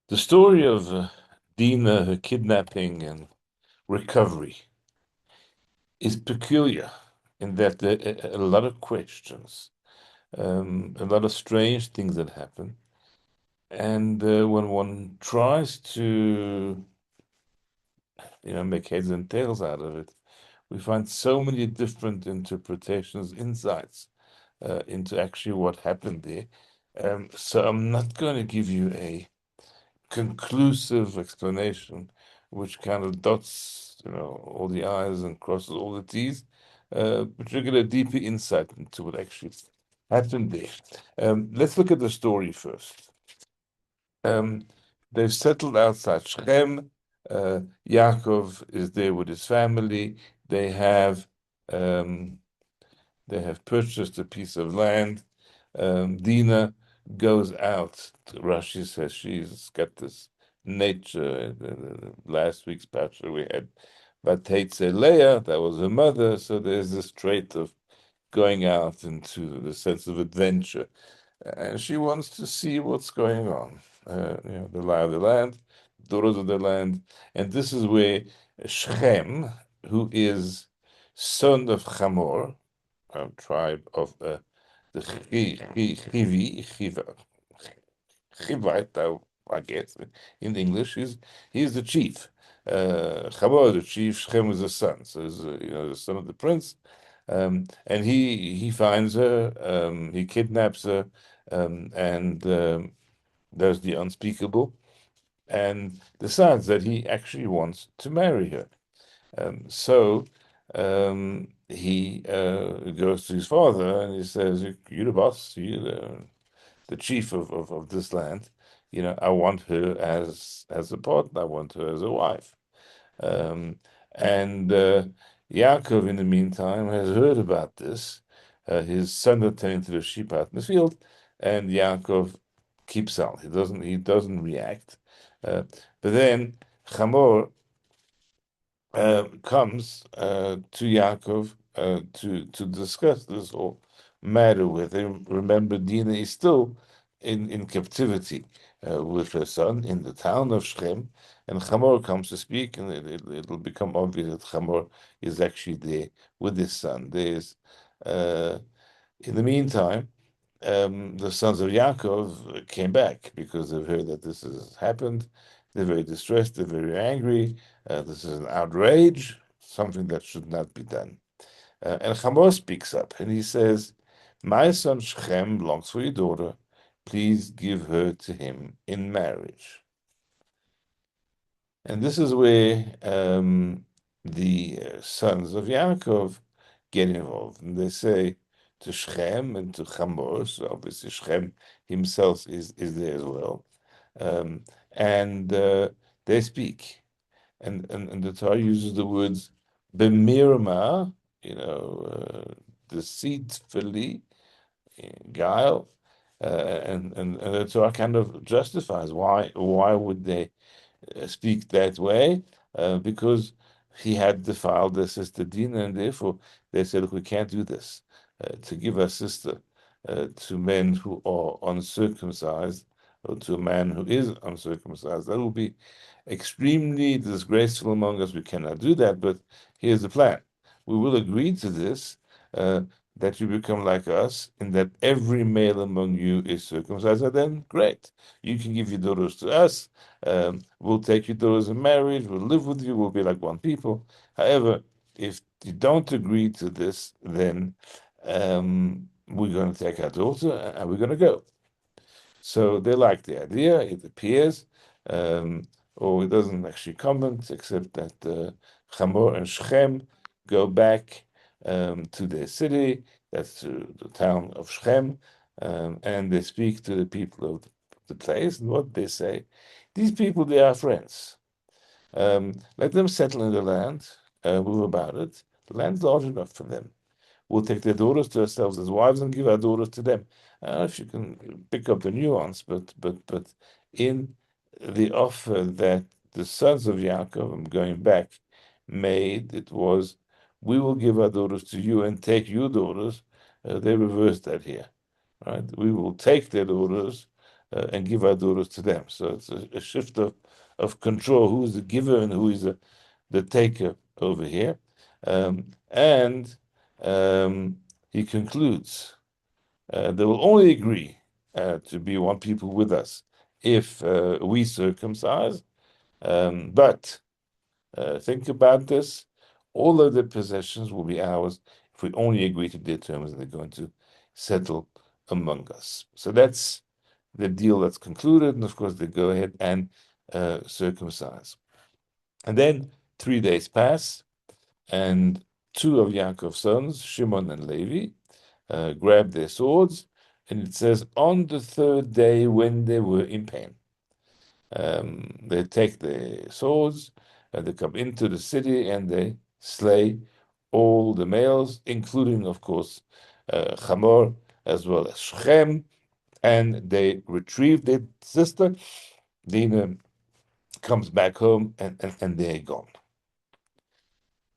The story of Dina, her kidnapping and recovery is peculiar in that there are a lot of questions, a lot of strange things that happen. And when one tries to, make heads and tails out of it, we find so many different interpretations, insights into actually what happened there. So I'm not going to give you a conclusive explanation, which kind of dots, all the I's and crosses all the T's, but you get a deeper insight into what actually happened there. Let's look at the story first. Um, they've settled outside Shechem. Yaakov is there with his family. They have um, they have purchased a piece of land. Dina goes out. Rashi says she's got this nature. Last week's parsha we had Vatetse Leah, that was her mother. So there's this trait of going out into the sense of adventure, and she wants to see what's going on. The lie of the land, daughters of the land, and this is where Shechem, who is son of Hamor, tribe of the Chivite, I guess, in English, he's the chief. Chamor, the chief, Shechem is the son, so he's the son of the prince, and he finds her, he kidnaps her, and does the unspeakable, and decides that he actually wants to marry her. So he goes to his father and he says, "You're the boss, you the chief of this land. I want her as a partner. I want her as a wife." Um, and Yaakov, in the meantime, has heard about this. His son are tending to the sheep out in the field, and Yaakov keeps out. He doesn't react. But then Chamor comes to Yaakov to discuss this whole matter with him. Remember, Dinah is still in captivity with her son in the town of Shechem, and Hamor comes to speak, and it'll become obvious that Hamor is actually there with his son. Uh, in the meantime, the sons of Yaakov came back because they've heard that this has happened. They're very distressed, they're very angry. This is an outrage, something that should not be done. And Hamor speaks up and he says, "My son Shechem longs for your daughter. Please give her to him in marriage." And this is where the sons of Yaakov get involved. And they say to Shechem and to Hamor, so obviously Shechem himself is there as well. And they speak. And the Torah uses the words bemirma, deceitfully, guile, and the Torah kind of justifies why would they speak that way, because he had defiled their sister Dinah, and therefore they said, "Look, we can't do this. To give our sister to men who are uncircumcised, or to a man who is uncircumcised, that will be extremely disgraceful among us. We cannot do that, but here's the plan. We will agree to this, that you become like us, in that every male among you is circumcised, and then great. You can give your daughters to us. We'll take your daughters in marriage. We'll live with you. We'll be like one people. However, if you don't agree to this, then we're going to take our daughter and we're going to go." So they like the idea, it appears, or it doesn't actually comment, except that Hamor and Shechem go back to their city, that's the town of Shechem, and they speak to the people of the place, and what they say, these people, they are friends. Let them settle in the land, move about it. The land's large enough for them. We'll take their daughters to ourselves as wives and give our daughters to them. I don't know if you can pick up the nuance, but in the offer that the sons of Yaakov, I'm going back, made, it was, "We will give our daughters to you and take your daughters." They reversed that here, right? We will take their daughters, and give our daughters to them. So it's a shift of control. Who is the giver and who is the taker over here? And he concludes, they will only agree to be one people with us if we circumcise. But think about this. All of the possessions will be ours if we only agree to their terms and they're going to settle among us. So that's the deal that's concluded. And of course, they go ahead and circumcise. And then 3 days pass, and two of Yaakov's sons, Shimon and Levi, grab their swords. And it says, on the third day when they were in pain. They take the swords and they come into the city and they slay all the males, including, of course, Hamor as well as Shechem, and they retrieve their sister. Dinah comes back home and they're gone.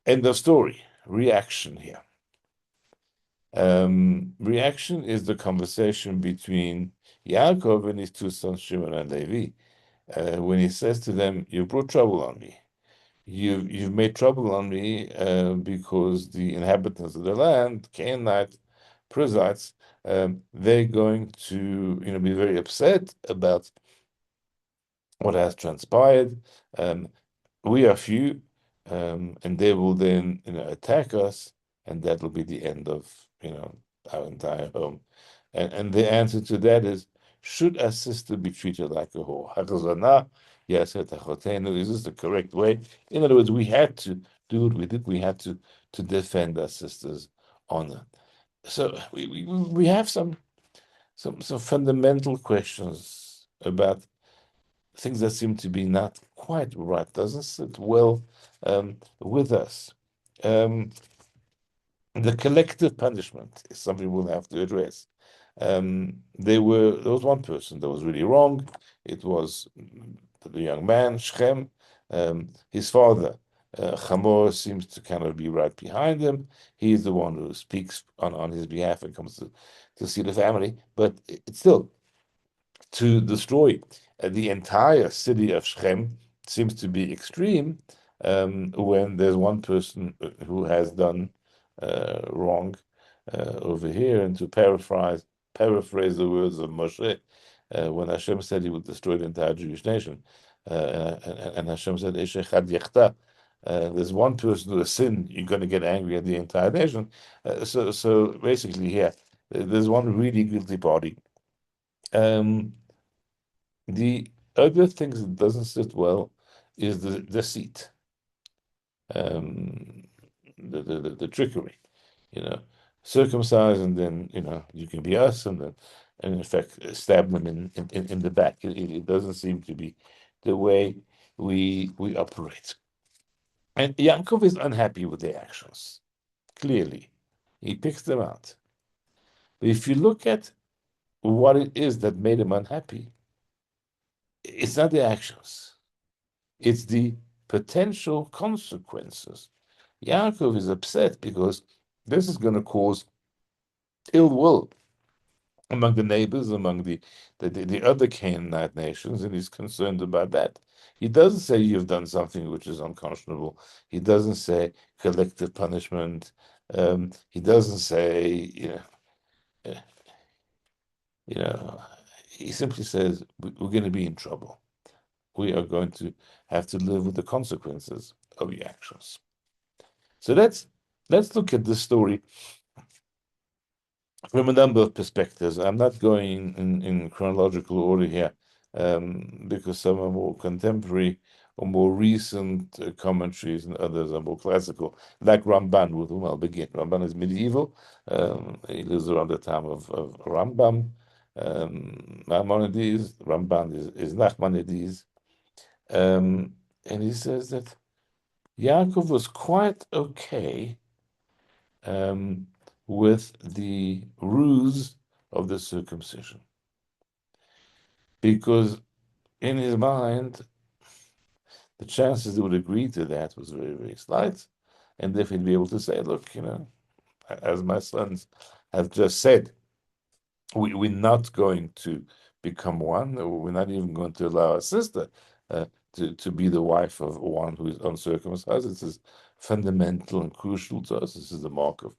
End of story. Reaction here. Reaction is the conversation between Yaakov and his two sons, Shimon and Levi, when he says to them, "You brought trouble on me. You've made trouble on me because the inhabitants of the land, Canaanites, Perizzites, they're going to be very upset about what has transpired. We are few, and they will then attack us, and that will be the end of our entire home." And the answer to that is, should a sister be treated like a whore? Hachazana, yes, is this the correct way? In other words, we had to do what we did. We had to defend our sister's honor. So we have some fundamental questions about things that seem to be not quite right, doesn't sit well with us. The collective punishment is something we'll have to address. There was one person that was really wrong. It was the young man, Shechem. His father, Hamor, seems to kind of be right behind him. He's the one who speaks on his behalf and comes to see the family. But it's still, to destroy the entire city of Shechem seems to be extreme when there's one person who has done wrong over here. And to paraphrase the words of Moshe, when Hashem said he would destroy the entire Jewish nation, and Hashem said, "Eish echad yechta." There's one person who has sinned, you're going to get angry at the entire nation. So basically, here, there's one really guilty party. The other things that doesn't sit well is the deceit, the trickery, circumcise, and then you can be us, and in fact stab them in the back. It doesn't seem to be the way we operate. And Yaakov is unhappy with their actions. Clearly, he picks them out. But if you look at what it is that made him unhappy, it's not the actions. It's the potential consequences. Yaakov is upset because this is going to cause ill will among the neighbors, among the other Canaanite nations, and he's concerned about that. He doesn't say you've done something which is unconscionable. He doesn't say collective punishment. He doesn't say, he simply says we're going to be in trouble. We are going to have to live with the consequences of your actions. So let's look at this story from a number of perspectives. I'm not going in chronological order here because some are more contemporary or more recent commentaries and others are more classical, like Ramban, with whom I'll begin. Ramban is medieval. He lives around the time of Rambam. Maimonides, Ramban is Nachmanides. And he says that Yaakov was quite okay with the ruse of the circumcision, because in his mind, the chances they would agree to that was very, very slight, and if he'd be able to say, look, as my sons have just said, we're not going to become one. We're not even going to allow our sister to be the wife of one who is uncircumcised. This is fundamental and crucial to us. This is the mark of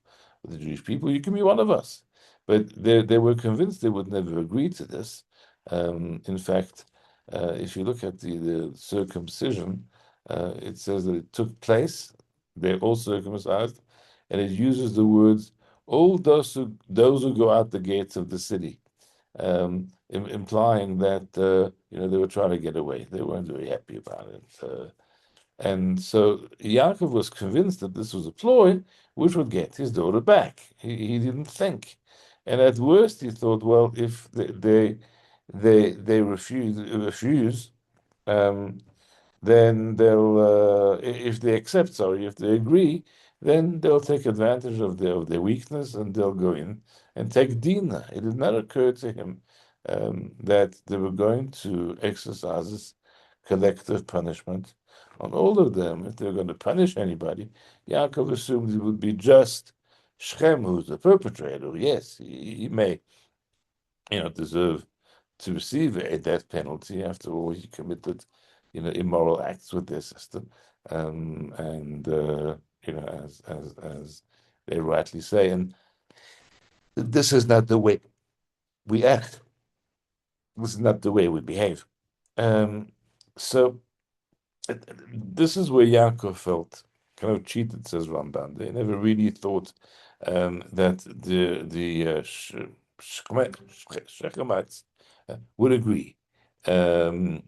the Jewish people. You can be one of us. But they were convinced they would never agree to this. In fact, if you look at the circumcision, it says that it took place, they're all circumcised, and it uses the words, all those who go out the gates of the city, implying that they were trying to get away. They weren't very happy about it. And so Yaakov was convinced that this was a ploy which would get his daughter back. He didn't think. And at worst, he thought, well, if they refuse, um, then if they accept, sorry, if they agree, then they'll take advantage of their weakness and they'll go in and take Dina. It did not occur to him that they were going to exercise this collective punishment on all of them. If they were going to punish anybody, Yaakov assumed it would be just Shechem, who's the perpetrator. Yes, he may, deserve to receive a death penalty. After all, he committed, immoral acts with their sister, and as they rightly say, and this is not the way we act. This is not the way we behave. So this is where Yaakov felt kind of cheated, says Ramban. They never really thought that the Shechemites would agree to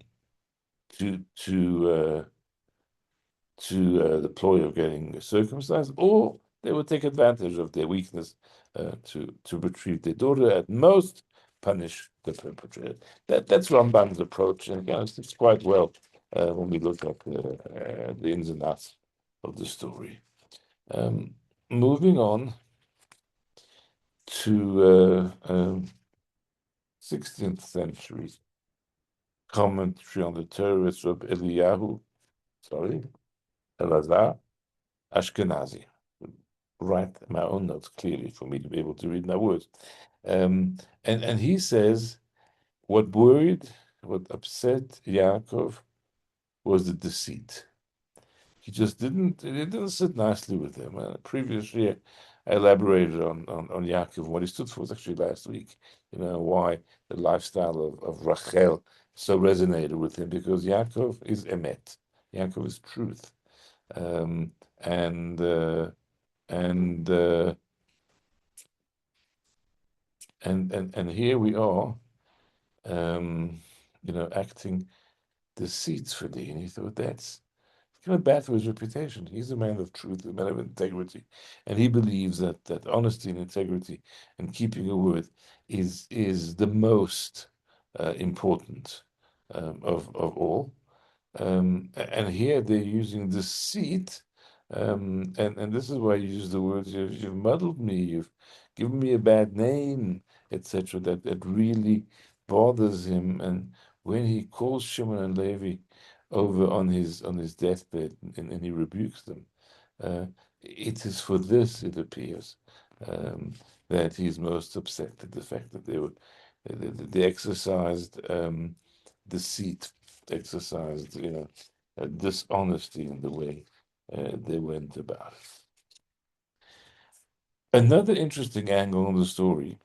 the ploy of getting circumcised, or they would take advantage of their weakness to retrieve their daughter. At most, punish the perpetrator. That's Ramban's approach, and it's quite well when we look at the ins and outs of the story. Moving on to 16th century commentary on the terrorists of Eliyahu, Elazar Ashkenazi. Write my own notes clearly for me to be able to read my words. And he says what upset Yaakov was the deceit. It didn't sit nicely with him. Previous year, I elaborated on Yaakov. What he stood for was actually last week. Why the lifestyle of Rachel so resonated with him, because Yaakov is emet. Yaakov is truth. And here we are, acting deceitfully, and he thought that's kind of bad for his reputation. He's a man of truth, a man of integrity, and he believes that honesty and integrity and keeping a word is the most important of all. And here they're using deceit, and this is why you use the words, you've muddled me, you've given me a bad name, etc. That really bothers him. And when he calls Shimon and Levi over on his deathbed, and he rebukes them, it is for this, it appears, that he's most upset at the fact that they exercised deceit, exercised dishonesty in the way they went about it. Another interesting angle on the story,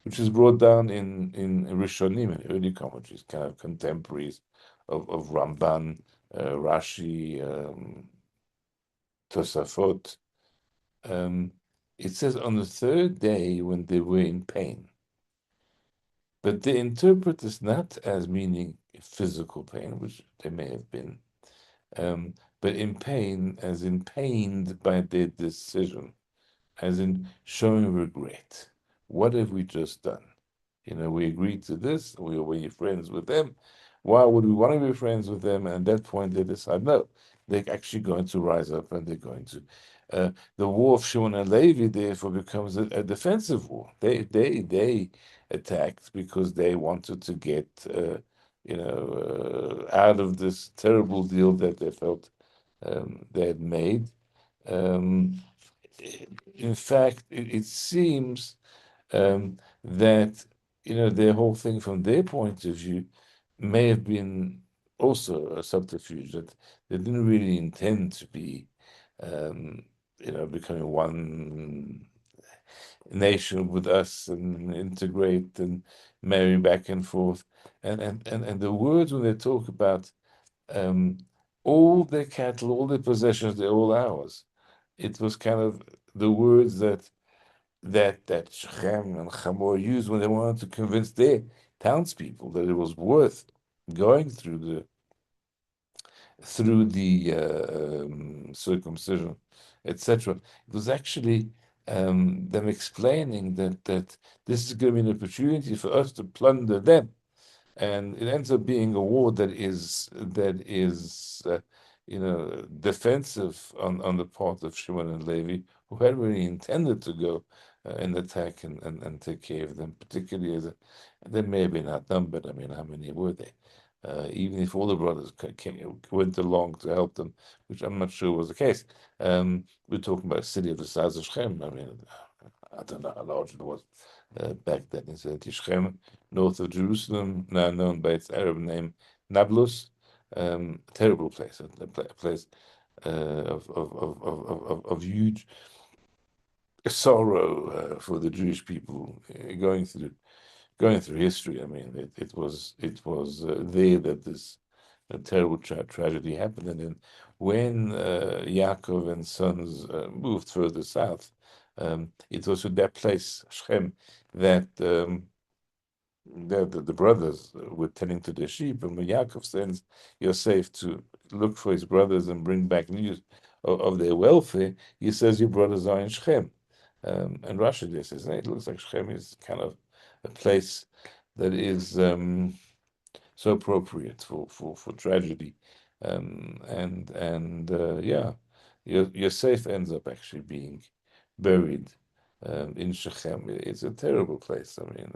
which is brought down in Rishonim, in early commentaries, kind of contemporaries of Ramban, Rashi, Tosafot. It says on the third day when they were in pain. But they interpret this not as meaning physical pain, which they may have been, but in pain, as in pained by their decision, as in showing regret. What have we just done? We agreed to this, we were friends with them. Why would we want to be friends with them? And at that point, they decide, no, they're actually going to rise up and they're going to. The war of Shimon and Levi, therefore, becomes a defensive war. They attacked because they wanted to get, out of this terrible deal that they felt they had made. In fact, it seems that their whole thing from their point of view may have been also a subterfuge, that they didn't really intend to be, um, becoming one nation with us and integrate and marry back and forth. And the words when they talk about um, all their cattle, all their possessions, they're all ours. It was kind of the words that Shechem and Hamor used when they wanted to convince their townspeople that it was worth going through the circumcision, etc. It was actually them explaining that this is going to be an opportunity for us to plunder them, and it ends up being a war that is defensive on the part of Shimon and Levi, who had really intended to go and attack and take care of them, particularly they may have been outnumbered. I mean, how many were they? Even if all the brothers went along to help them, which I'm not sure was the case. We're talking about a city of the size of Shechem. I mean, I don't know how large it was back then. It's Shechem, north of Jerusalem, now known by its Arab name Nablus. A terrible place, a place of huge sorrow for the Jewish people going through history. I mean, it was there that this terrible tragedy happened, and then when Yaakov and sons moved further south, it was to that place Shechem that the brothers were tending to their sheep, and when Yaakov sends Yosef to look for his brothers and bring back news of their welfare, he says, "Your brothers are in Shechem." And Rashi there says, "Hey, it looks like Shechem is kind of a place that is so appropriate for tragedy." And yeah, Yosef ends up actually being buried in Shechem. It's a terrible place. I mean,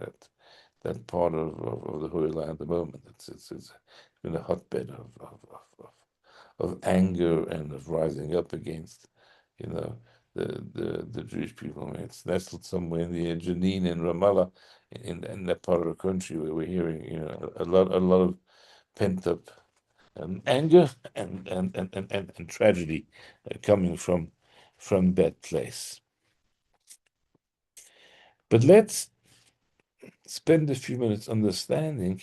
that part of the Holy Land at the moment. It's been a hotbed of anger and of rising up against, you know, the Jewish people. I mean, it's nestled somewhere in the Jenin and Ramallah, in that part of the country where we're hearing, a lot of pent up anger and tragedy coming from that place. But let's spend a few minutes understanding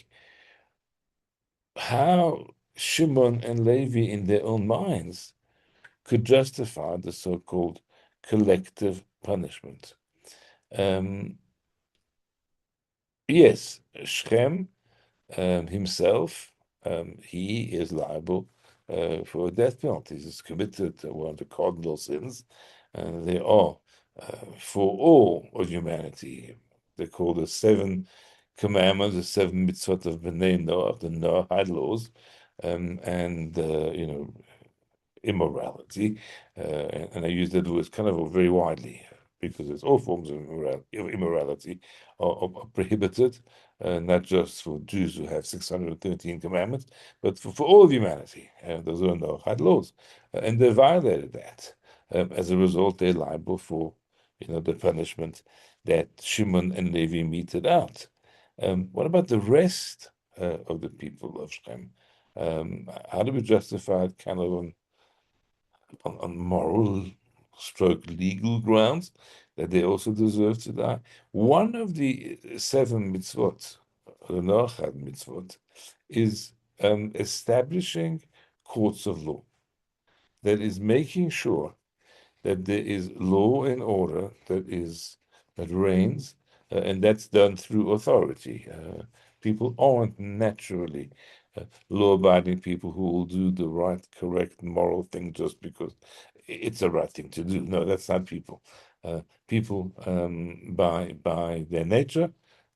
how Shimon and Levi, in their own minds, could justify the so-called collective punishment. Yes, Shechem himself, he is liable for a death penalty. He's committed one of the cardinal sins, and they are for all of humanity. They're called the seven commandments, the seven mitzvot of Bnei Noah, the Noahide laws, and immorality, and I use that word kind of very widely because it's all forms of immorality are prohibited, not just for Jews who have 613 commandments, but for all of humanity. Those are no hard laws, and they violated that. As a result, they're liable for the punishment that Shimon and Levi meted out. What about the rest of the people of Shechem? How do we justify it kind of on moral stroke legal grounds that they also deserve to die? One of the seven mitzvot, the Noachad mitzvot, is establishing courts of law. That is making sure that there is law and order that reigns, and that's done through authority. People aren't naturally law-abiding people who will do the right, correct, moral thing just because it's the right thing to do. No, that's not people. People, by their nature,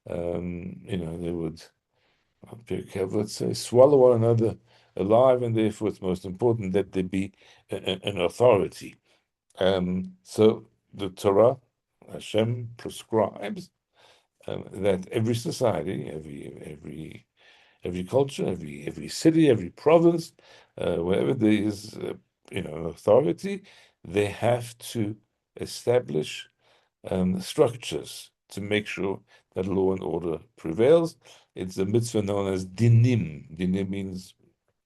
they would, let's say, swallow one another alive, and therefore it's most important that there be an authority. So the Torah, Hashem prescribes that every society, every culture, every city, every province, wherever there is authority, they have to establish structures to make sure that law and order prevails. It's a mitzvah known as dinim. Dinim means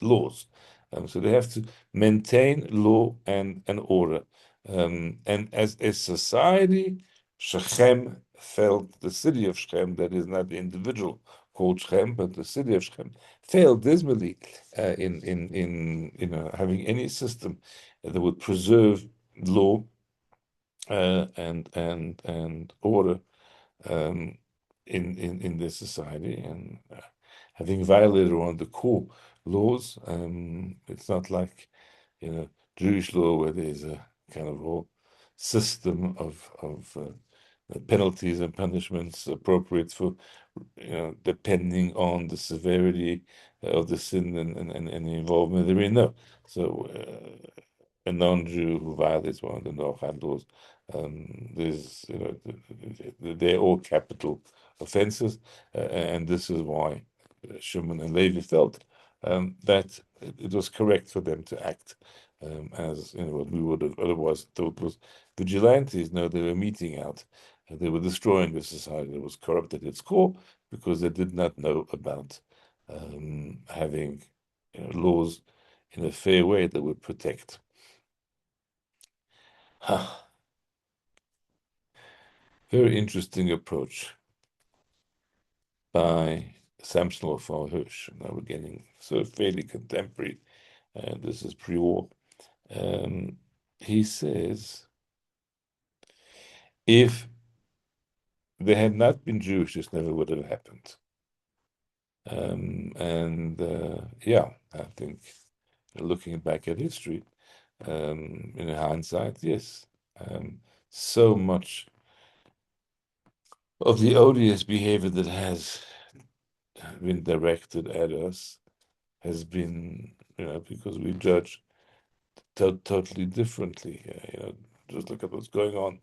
laws. So they have to maintain law and order. And as a society, Shechem failed, the city of Shechem, that is not the individual called Shechem, but the city of Shechem, failed dismally in having any system that would preserve law and order um, in this society, and having violated one of the core laws. It's not like Jewish law where there's a kind of whole system of penalties and punishments appropriate for depending on the severity of the sin and the involvement therein. No, so a non-Jew who violates one of the Noachad laws, there's they're all capital offenses, and this is why Shimon and Levi felt that it was correct for them to act as what we would have otherwise thought was vigilantes. No, they were meeting out. They were destroying the society that was corrupt at its core because they did not know about having laws in a fair way that would protect. Very interesting approach by Samson of Hirsch. Now we're getting so fairly contemporary. This is pre-war. He says, if they had not been Jewish, this never would have happened. Yeah, I think looking back at history, in hindsight, yes, so much of the odious behavior that has been directed at us has been, because we judge totally differently. Just look at what's going on,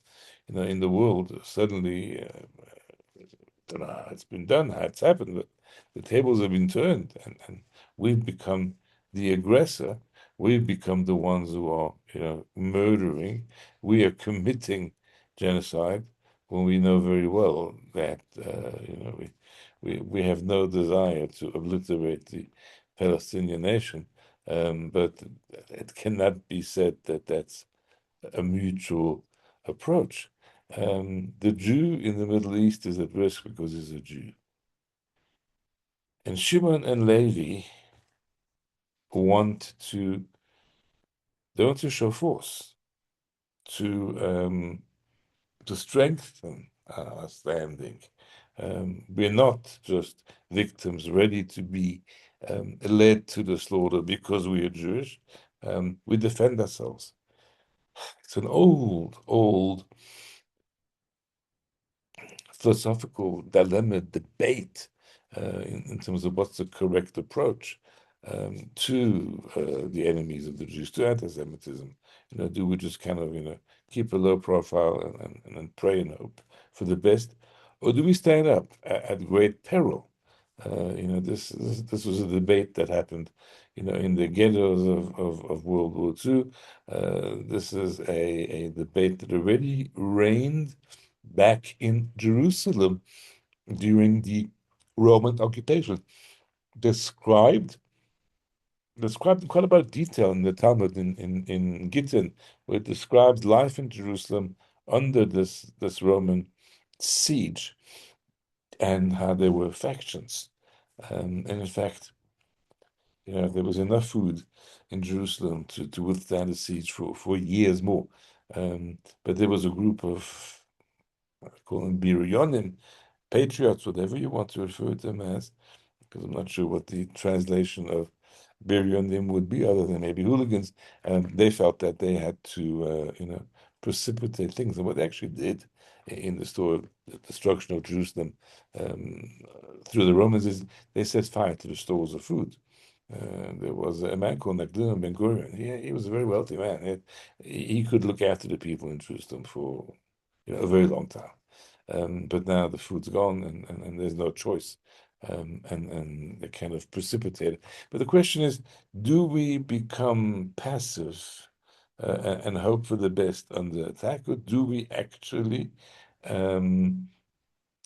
in the world. Suddenly, don't know how it's been done, how it's happened, but the tables have been turned, and we've become the aggressor. We've become the ones who are, murdering. We are committing genocide when we know very well that, we have no desire to obliterate the Palestinian nation. But it cannot be said that that's a mutual approach. The Jew in the Middle East is at risk because he's a Jew. And Shimon and Levi want to, they want to show force to strengthen our standing. We're not just victims ready to be led to the slaughter because we are Jewish. We defend ourselves. It's an old philosophical dilemma, debate in terms of what's the correct approach to the enemies of the Jews, to anti-Semitism. Do we just kind of keep a low profile and pray and hope for the best, or do we stand up at great peril? This was a debate that happened, in the ghettos of World War II. This is a debate that already reigned back in Jerusalem during the Roman occupation, described in quite a bit of detail in the Talmud in Gittin, where it describes life in Jerusalem under this Roman siege and how there were factions. And in fact, there was enough food in Jerusalem to withstand a siege for years more. But there was a group of, I call them Biryonim, patriots, whatever you want to refer to them as, because I'm not sure what the translation of Biryonim would be other than maybe hooligans. They felt that they had to, precipitate things. And what they actually did in the story of the destruction of Jerusalem through the Romans is they set fire to the stores of food. There was a man called Nagdun Ben Gurion. He was a very wealthy man. He could look after the people in Jerusalem for a very long time. But now the food's gone and there's no choice. And they kind of precipitated. But the question is, do we become passive and hope for the best under attack, or do we actually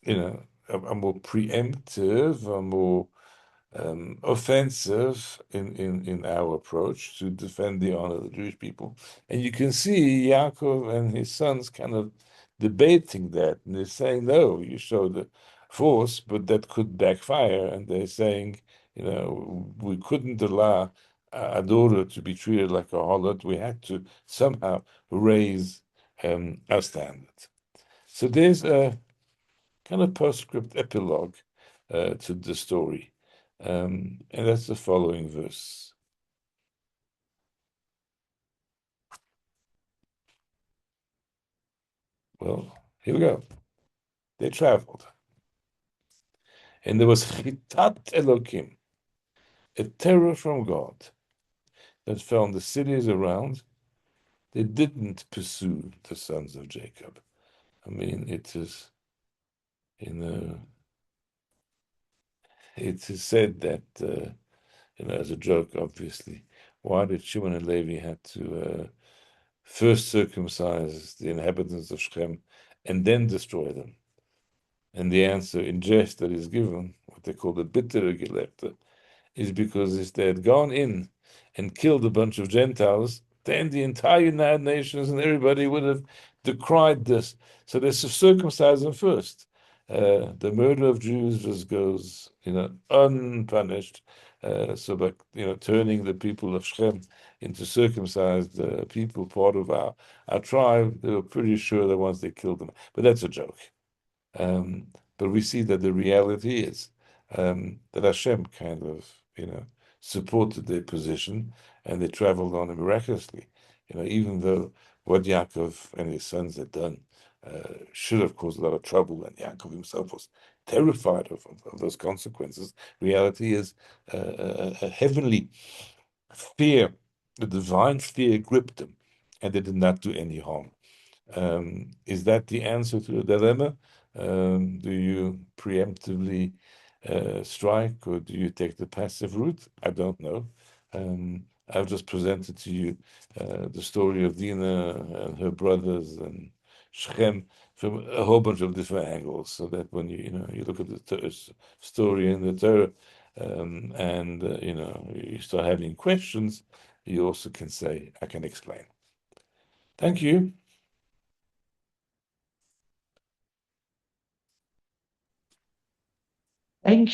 are more preemptive, are more offensive in our approach to defend the honor of the Jewish people. And you can see Yaakov and his sons kind of debating that. And they're saying, no, you show the force, but that could backfire. And they're saying, we couldn't allow a daughter to be treated like a harlot. We had to somehow raise our standard. So there's a kind of postscript epilogue to the story. And that's the following verse. Well, here we go. They traveled, and there was chitat Elokim, a terror from God, that fell on the cities around. They didn't pursue the sons of Jacob. I mean, you know, it is said that, as a joke, obviously, why did Shimon and Levi had to first circumcise the inhabitants of Shechem and then destroy them? And the answer in jest that is given, what they call the bittere Gelepte, is because if they had gone in and killed a bunch of Gentiles, then the entire United Nations and everybody would have decried this. So they circumcise them first. The murder of Jews just goes, unpunished. So by turning the people of Shem into circumcised people, part of our tribe, they were pretty sure that once they killed them. But that's a joke. Um, but we see that the reality is that Hashem kind of, supported their position, and they traveled on miraculously. Even though what Yaakov and his sons had done should have caused a lot of trouble, and Yaakov himself was terrified of those consequences. Reality is a heavenly fear, the divine fear gripped them, and they did not do any harm. Is that the answer to the dilemma? Do you preemptively strike, or do you take the passive route? I don't know. I've just presented to you the story of Dinah and her brothers and Shechem from a whole bunch of different angles, so that when you look at the story in the Torah, and you start having questions, you also can say, "I can explain." Thank you. Thank